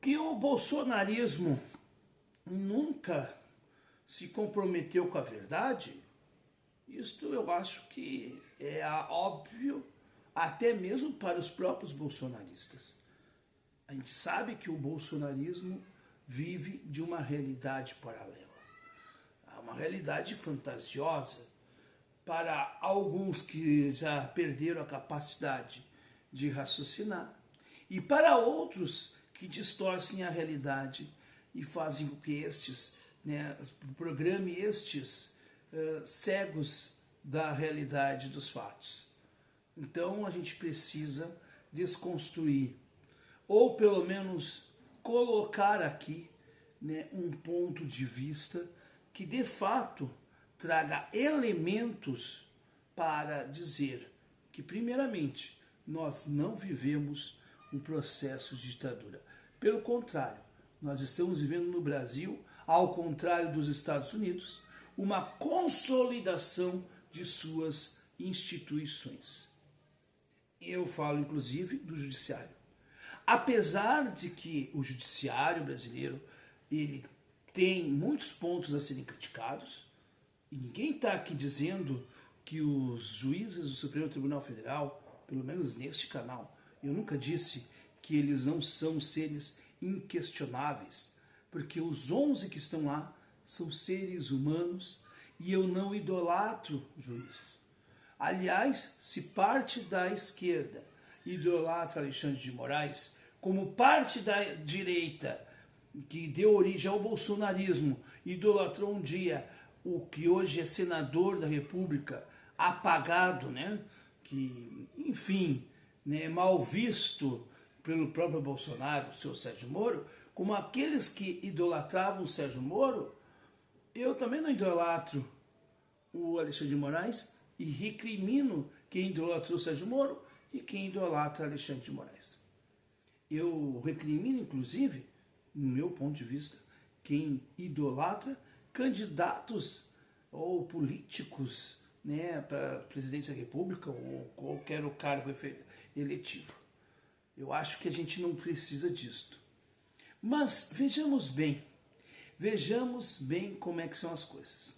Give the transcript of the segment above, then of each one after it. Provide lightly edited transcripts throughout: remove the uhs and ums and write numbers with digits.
Que o bolsonarismo nunca se comprometeu com a verdade, isto eu acho que é óbvio até mesmo para os próprios bolsonaristas. A gente sabe que o bolsonarismo vive de uma realidade paralela, uma realidade fantasiosa para alguns que já perderam a capacidade de raciocinar e para outros que distorcem a realidade e fazem com que estes, programe estes cegos da realidade dos fatos. Então a gente precisa desconstruir, ou pelo menos colocar aqui um ponto de vista que de fato traga elementos para dizer que, primeiramente, nós não vivemos um processo de ditadura. Pelo contrário, nós estamos vivendo no Brasil, ao contrário dos Estados Unidos, uma consolidação de suas instituições. Eu falo, inclusive, do judiciário. Apesar de que o judiciário brasileiro ele tem muitos pontos a serem criticados, e ninguém está aqui dizendo que os juízes do Supremo Tribunal Federal, pelo menos neste canal, eu nunca disse que eles não são seres inquestionáveis, porque os 11 que estão lá são seres humanos e eu não idolatro juízes. Aliás, se parte da esquerda idolatra Alexandre de Moraes, como parte da direita que deu origem ao bolsonarismo idolatrou um dia o que hoje é senador da República, apagado, que, enfim, mal visto pelo próprio Bolsonaro, o seu Sérgio Moro, como aqueles que idolatravam o Sérgio Moro, eu também não idolatro o Alexandre de Moraes e recrimino quem idolatrou o Sérgio Moro e quem idolatra Alexandre de Moraes. Eu recrimino, inclusive, no meu ponto de vista, quem idolatra candidatos ou políticos para presidente da República ou qualquer cargo eletivo. Eu acho que a gente não precisa disto. Mas vejamos bem como é que são as coisas.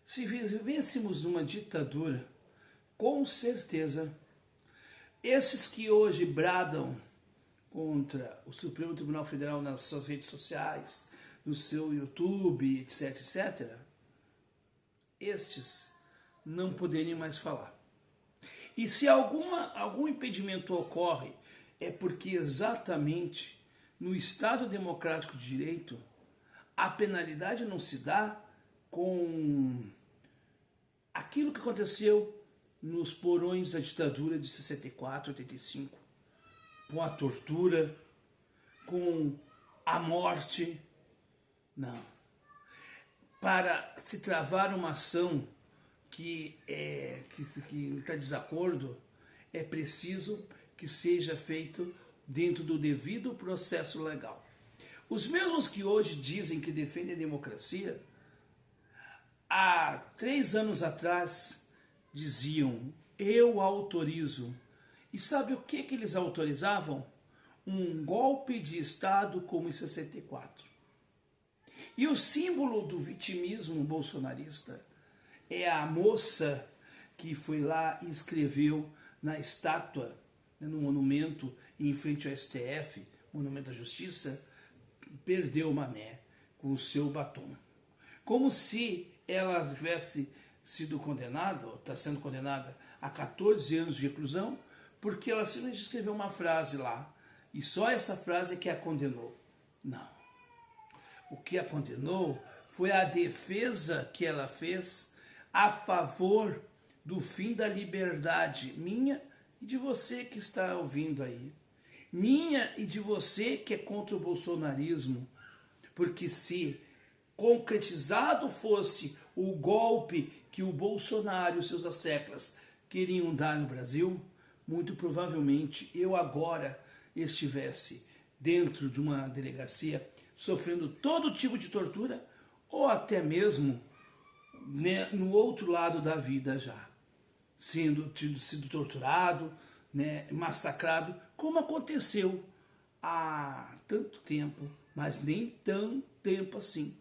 Se vivêssemos numa ditadura, com certeza, esses que hoje bradam contra o Supremo Tribunal Federal nas suas redes sociais, no seu YouTube, etc., etc., estes não poderiam mais falar. E se algum impedimento ocorre, é porque exatamente no Estado Democrático de Direito, a penalidade não se dá com aquilo que aconteceu nos porões da ditadura de 64, 85, com a tortura, com a morte. Não. Para se travar uma ação que está em desacordo, é preciso que seja feito dentro do devido processo legal. Os mesmos que hoje dizem que defendem a democracia, há 3 anos atrás diziam, eu autorizo. E sabe o que eles autorizavam? Um golpe de Estado como em 64. E o símbolo do vitimismo bolsonarista é a moça que foi lá e escreveu na estátua, no monumento em frente ao STF, Monumento à Justiça, perdeu o mané com o seu batom. Como se ela tivesse sido condenada, ou está sendo condenada a 14 anos de reclusão, porque ela simplesmente escreveu uma frase lá, e só essa frase é que a condenou. Não. O que a condenou foi a defesa que ela fez a favor do fim da liberdade minha e de você que está ouvindo aí. Minha e de você que é contra o bolsonarismo. Porque se concretizado fosse o golpe que o Bolsonaro e os seus asseclas queriam dar no Brasil, muito provavelmente eu agora estivesse dentro de uma delegacia sofrendo todo tipo de tortura ou até mesmo no outro lado da vida já, sido torturado, massacrado, como aconteceu há tanto tempo, mas nem tão tempo assim.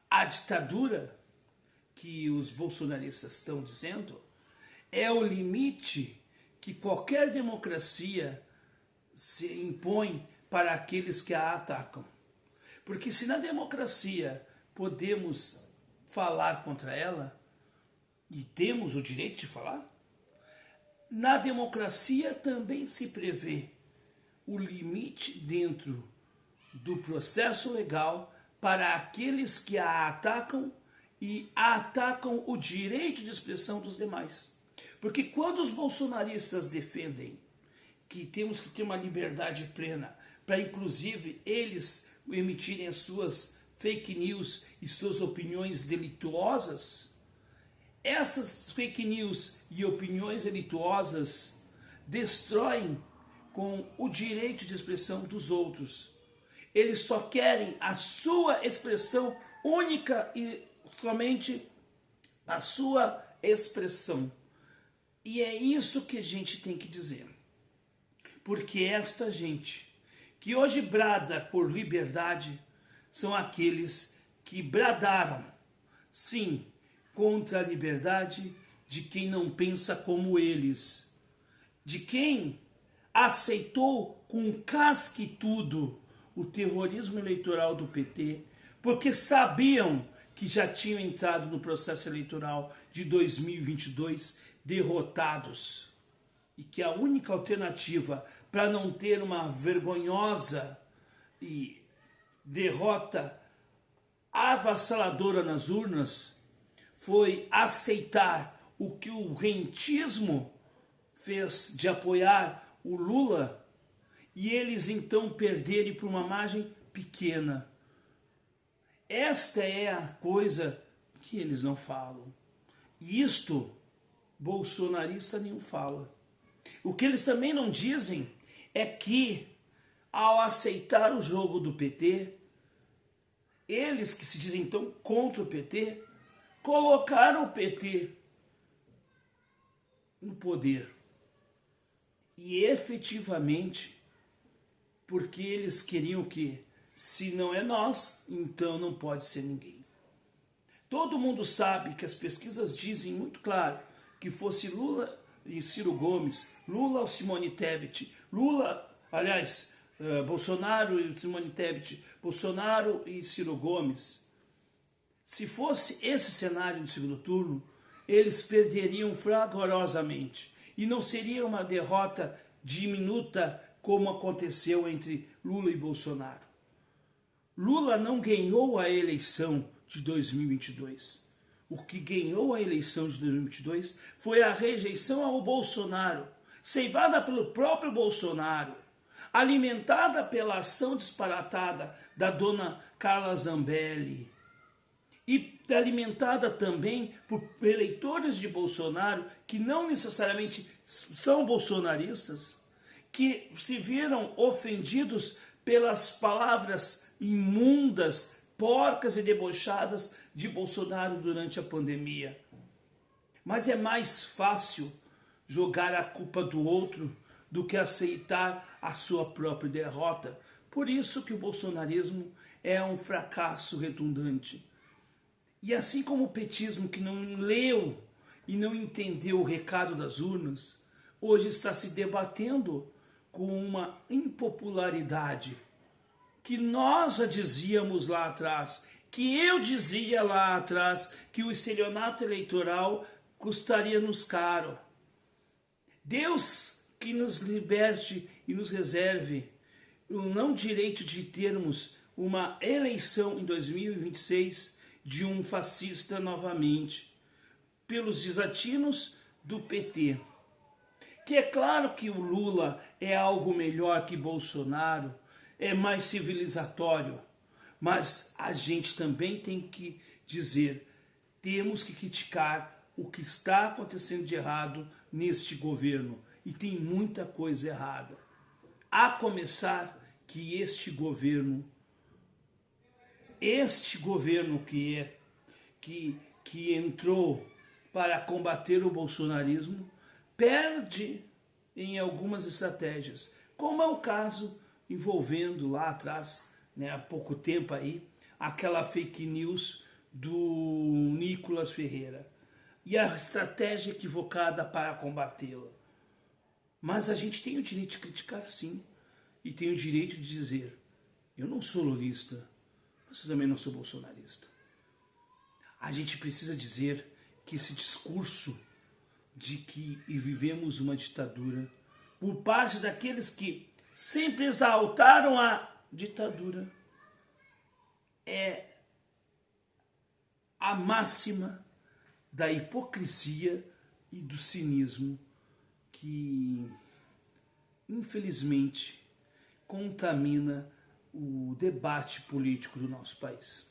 A ditadura que os bolsonaristas estão dizendo é o limite que qualquer democracia se impõe para aqueles que a atacam. Porque se na democracia podemos falar contra ela, e temos o direito de falar, na democracia também se prevê o limite dentro do processo legal para aqueles que a atacam e atacam o direito de expressão dos demais. Porque quando os bolsonaristas defendem que temos que ter uma liberdade plena para, inclusive, eles emitirem as suas fake news e suas opiniões delituosas, essas fake news e opiniões delituosas destroem com o direito de expressão dos outros. Eles só querem a sua expressão única e somente a sua expressão. E é isso que a gente tem que dizer. Porque esta gente que hoje brada por liberdade são aqueles que bradaram, sim, contra a liberdade de quem não pensa como eles, de quem aceitou com casca e tudo o terrorismo eleitoral do PT, porque sabiam que já tinham entrado no processo eleitoral de 2022 derrotados e que a única alternativa para não ter uma vergonhosa e derrota avassaladora nas urnas foi aceitar o que o rentismo fez de apoiar o Lula e eles então perderem por uma margem pequena. Esta é a coisa que eles não falam. E isto, bolsonarista nenhum fala. O que eles também não dizem é que, ao aceitar o jogo do PT, eles que se dizem então contra o PT, colocaram o PT no poder. E efetivamente, porque eles queriam que, se não é nós, então não pode ser ninguém. Todo mundo sabe que as pesquisas dizem muito claro que fosse Lula e Ciro Gomes, Lula ou Simone Tebet, Bolsonaro e Simone Tebet, Bolsonaro e Ciro Gomes. Se fosse esse cenário no segundo turno, eles perderiam fragorosamente. E não seria uma derrota diminuta como aconteceu entre Lula e Bolsonaro. Lula não ganhou a eleição de 2022. O que ganhou a eleição de 2022 foi a rejeição ao Bolsonaro, ceifada pelo próprio Bolsonaro, alimentada pela ação disparatada da dona Carla Zambelli e alimentada também por eleitores de Bolsonaro que não necessariamente são bolsonaristas, que se viram ofendidos pelas palavras imundas, porcas e debochadas de Bolsonaro durante a pandemia. Mas é mais fácil jogar a culpa do outro do que aceitar a sua própria derrota. Por isso que o bolsonarismo é um fracasso redundante. E assim como o petismo que não leu e não entendeu o recado das urnas, hoje está se debatendo com uma impopularidade que nós já dizíamos lá atrás, que eu dizia lá atrás, que o estelionato eleitoral custaria-nos caro. Deus que nos liberte e nos reserve o não direito de termos uma eleição em 2026 de um fascista novamente, pelos desatinos do PT. Que é claro que o Lula é algo melhor que Bolsonaro, é mais civilizatório, mas a gente também tem que dizer, temos que criticar o que está acontecendo de errado neste governo, e tem muita coisa errada. A começar que este governo que entrou para combater o bolsonarismo, perde em algumas estratégias, como é o caso envolvendo lá atrás, né, há pouco tempo aí, aquela fake news do Nicolas Ferreira e a estratégia equivocada para combatê-la. Mas a gente tem o direito de criticar, sim, e tem o direito de dizer: eu não sou lulista, mas eu também não sou bolsonarista. A gente precisa dizer que esse discurso de que vivemos uma ditadura, por parte daqueles que sempre exaltaram a ditadura, é a máxima da hipocrisia e do cinismo que, infelizmente, contamina o debate político do nosso país.